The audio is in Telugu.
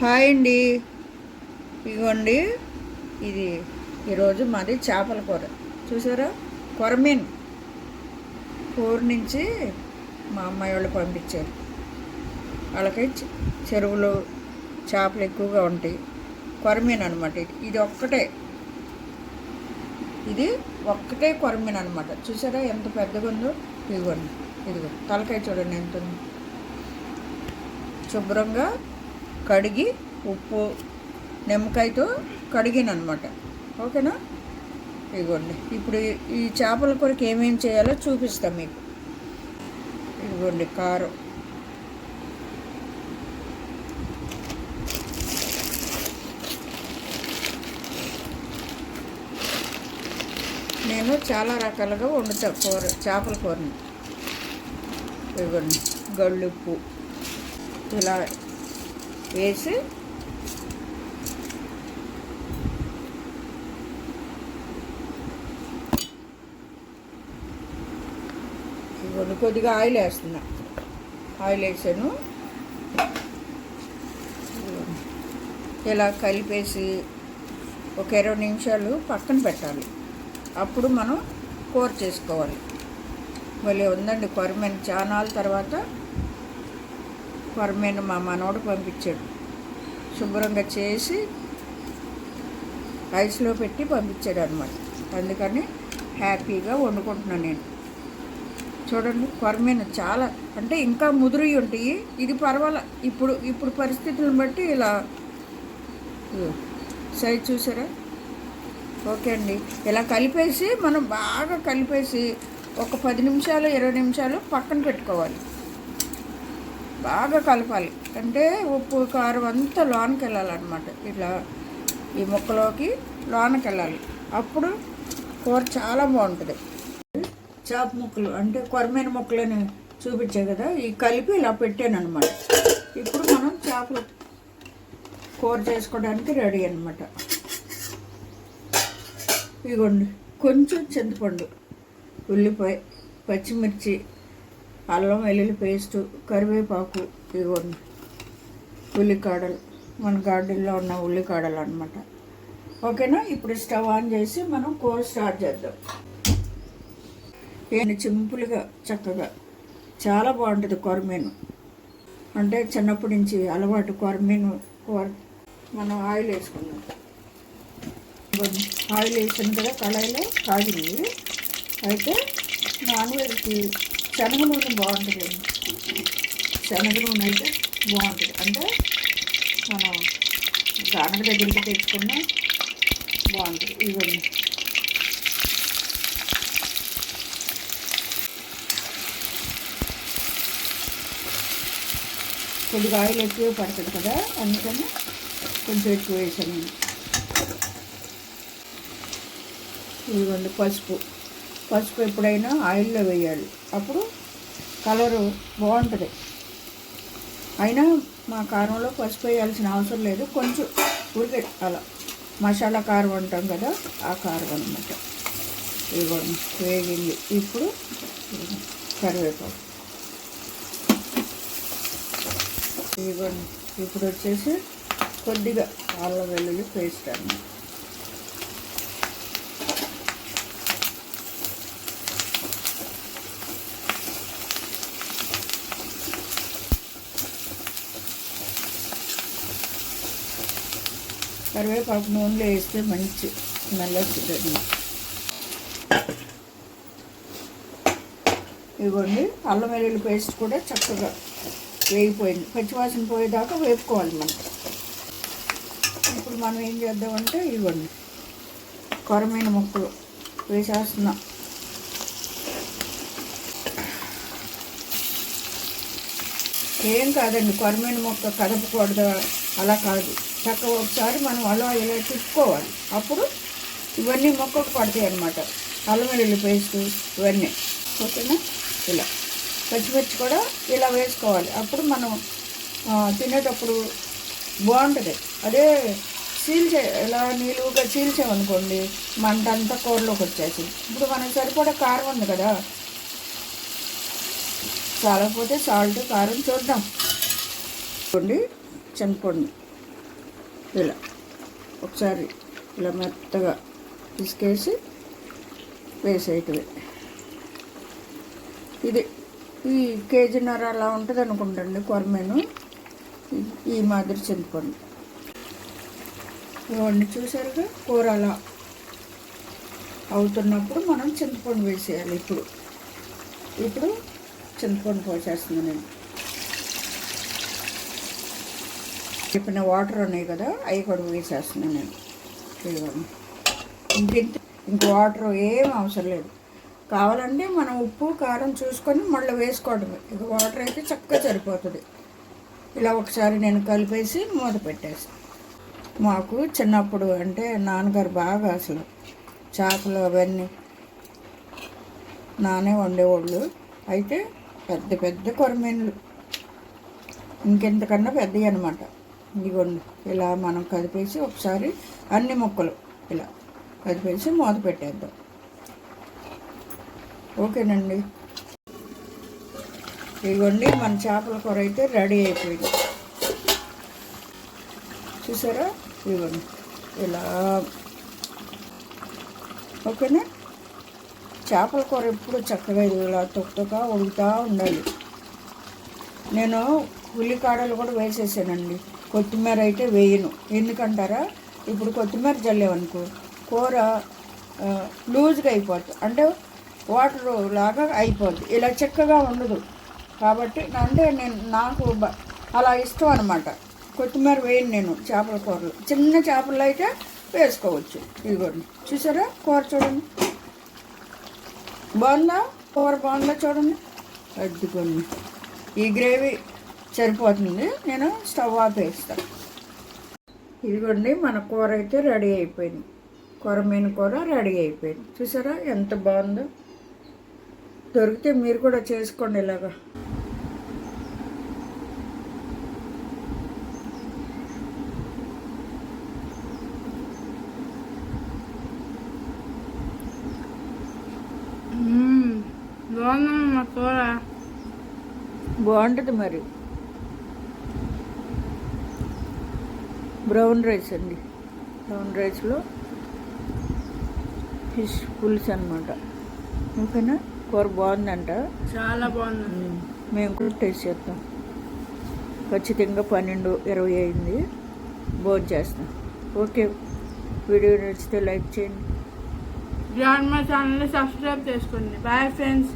హాయ్ అండి. ఇదిగోండి, ఇది ఈరోజు మాది చేపల కూర. చూసారా, కొరమీన్ ఊరు నుంచి మా అమ్మాయి వాళ్ళు పంపించారు. వాళ్ళకి చెరువులో చేపలు ఎక్కువగా ఉంటాయి. కొరమీన్ అనమాట. ఇది ఒక్కటే కొరమీన్ అనమాట. చూసారా ఎంత పెద్దగా ఉందో. ఇదిగో తలకాయ చూడండి ఎంత ఉంది. శుభ్రంగా కడిగి ఉప్పు నిమ్మకాయతో కడిగినమాట. ఓకేనా. ఇదిగోండి, ఇప్పుడు ఈ చేపల కూరకి ఏమేమి చేయాలో చూపిస్తాం మీకు. ఇదిగోండి కారం, నేను చాలా రకాలుగా వండుతా చేపల కూరని. ఇదిగోండి గళ్ళుప్పు ఇలా వేసి కొద్దిగా ఆయిల్ వేస్తున్నా. ఆయిల్ వేసాను. ఇలా కలిపేసి ఒక 20 నిమిషాలు పక్కన పెట్టాలి. అప్పుడు మనం కూర చేసుకోవాలి. భలే ఉందండి కొరమీను. చానాల తర్వాత కొరమీను మా మనోడు పంపించాడు. శుభ్రంగా చేసి ఐస్లో పెట్టి పంపించాడు అనమాట. అందుకని హ్యాపీగా వండుకుంటున్నాను నేను. చూడండి, కొరమీను చాలా అంటే ఇంకా ముదురు ఉంటాయి. ఇది పర్వాలే. ఇప్పుడు పరిస్థితులను బట్టి ఇలా సైజ్ చూసారా. ఓకే అండి. ఇలా కలిపేసి మనం బాగా కలిపేసి ఒక 10 నిమిషాలు 20 నిమిషాలు పక్కన పెట్టుకోవాలి. బాగా కలపాలి. అంటే ఉప్పు కారం అంతా లోనకి వెళ్ళాలన్నమాట. ఇట్లా ఈ ముక్కలోకి లోనకి వెళ్ళాలి. అప్పుడు కూర చాలా బాగుంటుంది. చేప ముక్కలు అంటే కొరమీను ముక్కలని చూపించే కదా, ఈ కలిపి ఇలా పెట్టాను అనమాట. ఇప్పుడు మనం చేపలు కూర చేసుకోవడానికి రెడీ అనమాట. ఇదిగోండి, కొంచెం చింతపండు, ఉల్లిపాయ, పచ్చిమిర్చి, అల్లం వెల్లుల్లి పేస్టు, కరివేపాకు, ఇదిగోండి ఉల్లికాడలు, మన గార్డెన్లో ఉన్న ఉల్లికాడలు అనమాట. ఓకేనా. ఇప్పుడు స్టవ్ ఆన్ చేసి మనం కూర స్టార్ట్ చేద్దాం. సింపుల్గా చక్కగా చాలా బాగుంటుంది కొరమీను. అంటే చిన్నప్పటి నుంచి అలవాటు కొరమీను కూర. మనం ఆయిల్ వేసుకుందాం. ఆయిల్ వేసాను కదా, కళాయిలో కాగింది. అయితే నాన్ వెజ్కి శనగ నూనె బాగుంటుంది. శనగ నూనె అయితే బాగుంటుంది. అంటే మనం గానగ దగ్గరికి తెచ్చుకున్నా బాగుంటుంది. ఇవన్నీ కొద్దిగా ఆయిల్ ఎక్కువ పడుతుంది కదా, అందుకని కొంచెం ఎక్కువ వేసాను నేను. ఇదిగోండి పసుపు ఎప్పుడైనా ఆయిల్లో వేయాలి. అప్పుడు కలరు బాగుంటుంది. అయినా మా కారంలో పసుపు వేయాల్సిన అవసరం లేదు. కొంచెం ఉరికే అలా మసాలా కారం అంటాం కదా, ఆ కారం అన్నమాట. ఇదిగోండి వేగింది. ఇప్పుడు కరివేపాకు. ఇదిగోండి ఇప్పుడు వచ్చేసి కొద్దిగా అల్లం వెల్లుల్లి పేస్ట్ అన్నమాట. కరివేపాకు నూనెలో వేస్తే మంచి స్మెల్ వస్తుంది. ఇదిగోండి అల్లం వెల్లుల్లి పేస్ట్ కూడా చక్కగా వేగిపోయింది. పచ్చివాసన పోయేదాకా వేపుకోవాలి మనం. ఇప్పుడు మనం ఏం చేద్దామంటే ఇవ్వండి కొరమీను ముక్కలు వేసేస్తున్నాం. ఏం కాదండి, కొరమీను ముక్క కదపకూడదు అలా కాదు. చక్కగా ఒకసారి మనం అలా ఇలా తిప్పుకోవాలి. అప్పుడు ఇవన్నీ మొక్కకు పడతాయి అన్నమాట. అల్లం వెల్లుల్లి పేస్ట్ ఇవన్నీ. ఓకేనా. ఇలా పచ్చిమిర్చి కూడా ఇలా వేసుకోవాలి. అప్పుడు మనం తినేటప్పుడు బాగుంటుంది. అదే ఇలా నిలువుగా చీల్చామనుకోండి మంట అంతా కూరలోకి వచ్చేసి. ఇప్పుడు మనకు సరిపడా కారం ఉంది కదా, చాలకపోతే సాల్ట్ కారం చూద్దాం. చింతపండు ఇలా ఒకసారి ఇలా మెత్తగా పిసికేసి వేసేయటమే. ఇది ఈ కేజీన్నర అలా ఉంటుంది అనుకుంటండి కొరమేను. ఈ మాదిరి చింతపండు ఇవన్నీ చూసారుగా. కూర అలా అవుతున్నప్పుడు మనం చింతపండు వేసేయాలి. ఇప్పుడు చింతపండు పోసేస్తుంది నేను. చెప్పిన వాటర్ ఉన్నాయి కదా, అవి కూడా వేసేస్తున్నాను నేను. ఇంక వాటర్ ఏం అవసరం లేదు. కావాలంటే మనం ఉప్పు కారం చూసుకొని మళ్ళీ వేసుకోవడమే. ఇక వాటర్ అయితే చక్కగా సరిపోతుంది. ఇలా ఒకసారి నేను కలిపేసి మూత పెట్టేస్తాను. మాకు చిన్నప్పుడు అంటే నాన్నగారు బాగా అసలు చేపలు అవన్నీ నానే వండేవాళ్ళు. అయితే పెద్ద పెద్ద కొరమేనులు, ఇంకెంతకన్నా పెద్దవి అనమాట. ఇదిగోండి ఇలా మనం కలిపేసి ఒకసారి అన్ని ముక్కలు ఇలా కలిపేసి మూత పెట్టేద్దాం. ఓకేనండి. ఇదిగోండి మన చేపల కూర అయితే రెడీ అయిపోయింది. చూసారా, ఇదిగోండి ఇలా. ఓకేనా. చేపల కూర ఎప్పుడు చక్కగా ఇలా తొక్కగా ఉడుకుతూ ఉండాలి. నేను ఉల్లికాడలు కూడా వేసేసానండి. కొత్తిమీర అయితే వేయను. ఎందుకంటారా, ఇప్పుడు కొత్తిమీర చల్లేవనుకో కూర లూజ్గా అయిపోతుంది, అంటే వాటర్ లాగా అయిపోద్ది, ఇలా చిక్కగా ఉండదు. కాబట్టి అంటే నాకు అలా ఇష్టం అనమాట. కొత్తిమీర వేయను నేను చేపల కూరలు. చిన్న చేపలు అయితే వేసుకోవచ్చు. ఇదిగోండి చూసారా కూర, చూడండి బాగుందా కూర, బాగుందా చూడండి. అద్దుకోండి, ఈ గ్రేవీ సరిపోతుంది. నేను స్టవ్ ఆపేస్తాను. ఇదిగోండి మన కూర అయితే రెడీ అయిపోయింది. కొరమీన కూర రెడీ అయిపోయింది. చూసారా ఎంత బాగుందో. దొరికితే మీరు కూడా చేసుకోండి ఇలాగా. బాగుందమ్మా కూర. బాగుంటుంది మరి. బ్రౌన్ రైస్ అండి. బ్రౌన్ రైస్లో ఫిష్ పులుసు అనమాట. ఓకేనా. కూర బాగుందంట, చాలా బాగుంది. మేము కూడా టేస్ట్ చేస్తాం. ఖచ్చితంగా 12:20 అయింది. భోజనం చేస్తాం. ఓకే, వీడియో నచ్చితే లైక్ చేయండి. గ్రాండ్ మా ఛానల్ని సబ్స్క్రైబ్ చేసుకోండి. Bye friends.